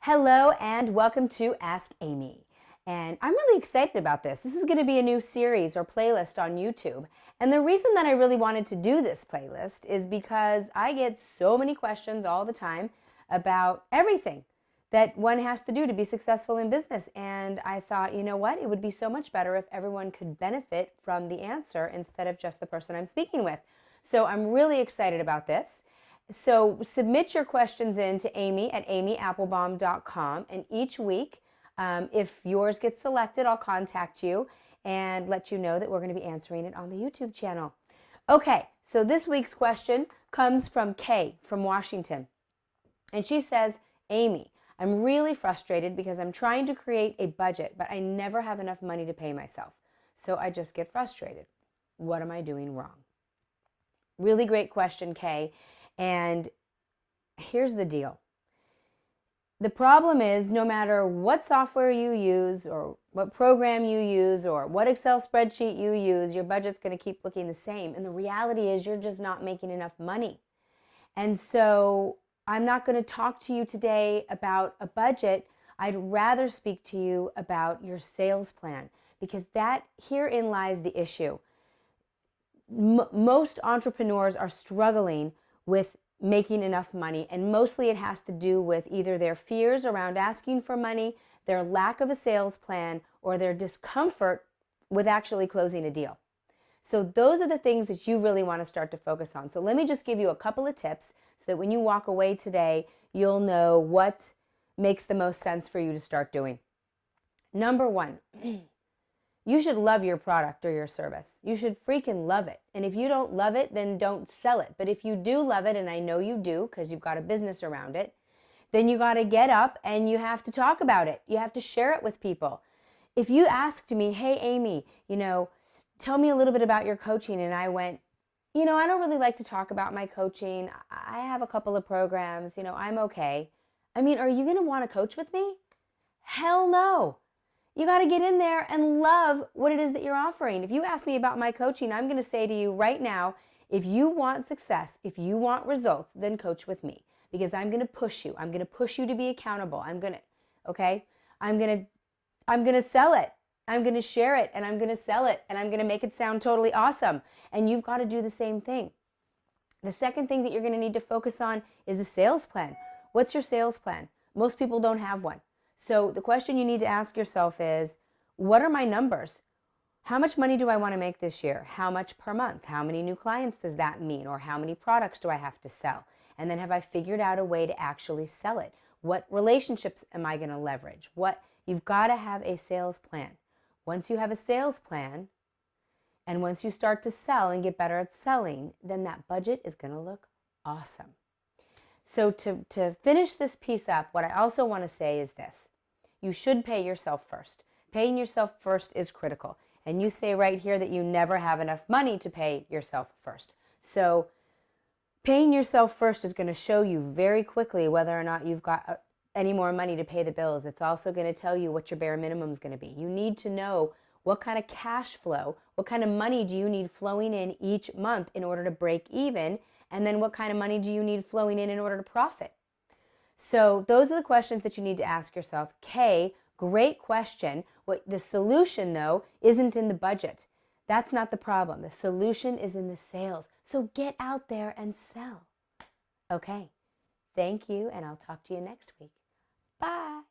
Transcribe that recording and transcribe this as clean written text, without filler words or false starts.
Hello and welcome to Ask Amy. And I'm really excited about this. This is going to be a new series or playlist on YouTube. And the reason that I really wanted to do this playlist is because I get so many questions all the time about everything that one has to do to be successful in business. And I thought, you know what? It would be so much better if everyone could benefit from the answer instead of just the person I'm speaking with. So I'm really excited about this. So submit your questions in to Amy at amyapplebaum.com, and each week, if yours gets selected, I'll contact you and let you know that we're going to be answering it on the YouTube channel. Okay, so this week's question comes from Kay from Washington, and she says, Amy, I'm really frustrated because I'm trying to create a budget, but I never have enough money to pay myself. So I just get frustrated. What am I doing wrong? Really great question, Kay. And here's the deal. The problem is no matter what software you use or what program you use or what Excel spreadsheet you use, your budget's going to keep looking the same. And the reality is you're just not making enough money. And so I'm not going to talk to you today about a budget. I'd rather speak to you about your sales plan, because herein lies the issue. Most entrepreneurs are struggling with making enough money, and mostly it has to do with either their fears around asking for money, their lack of a sales plan, or their discomfort with actually closing a deal. So those are the things that you really want to start to focus on. So let me just give you a couple of tips so that when you walk away today, you'll know what makes the most sense for you to start doing. Number one, you should love your product or your service. You should freaking love it. And if you don't love it, then don't sell it. But if you do love it, and I know you do because you've got a business around it, then you got to get up and you have to talk about it. You have to share it with people. If you asked me, hey, Amy, tell me a little bit about your coaching, and I went, I don't really like to talk about my coaching. I have a couple of programs. I'm okay. Are you going to want to coach with me? Hell no. You got to get in there and love what it is that you're offering. If you ask me about my coaching, I'm going to say to you right now, if you want success, if you want results, then coach with me, because I'm going to push you. I'm going to push you to be accountable. I'm going to sell it. I'm going to share it, and I'm going to sell it, and I'm going to make it sound totally awesome. And you've got to do the same thing. The second thing that you're going to need to focus on is a sales plan. What's your sales plan? Most people don't have one. So the question you need to ask yourself is, what are my numbers? How much money do I want to make this year? How much per month? How many new clients does that mean? Or how many products do I have to sell? And then have I figured out a way to actually sell it? What relationships am I going to leverage? You've got to have a sales plan. Once you have a sales plan, and once you start to sell and get better at selling, then that budget is going to look awesome. So to finish this piece up, what I also want to say is this. You should pay yourself first. Paying yourself first is critical. And you say right here that you never have enough money to pay yourself first. So paying yourself first is going to show you very quickly whether or not you've got any more money to pay the bills. It's also going to tell you what your bare minimum is going to be. You need to know what kind of cash flow, what kind of money do you need flowing in each month in order to break even, and then what kind of money do you need flowing in order to profit. So those are the questions that you need to ask yourself. Kay, great question. The solution, though, isn't in the budget. That's not the problem. The solution is in the sales. So get out there and sell. Okay. Thank you, and I'll talk to you next week. Bye.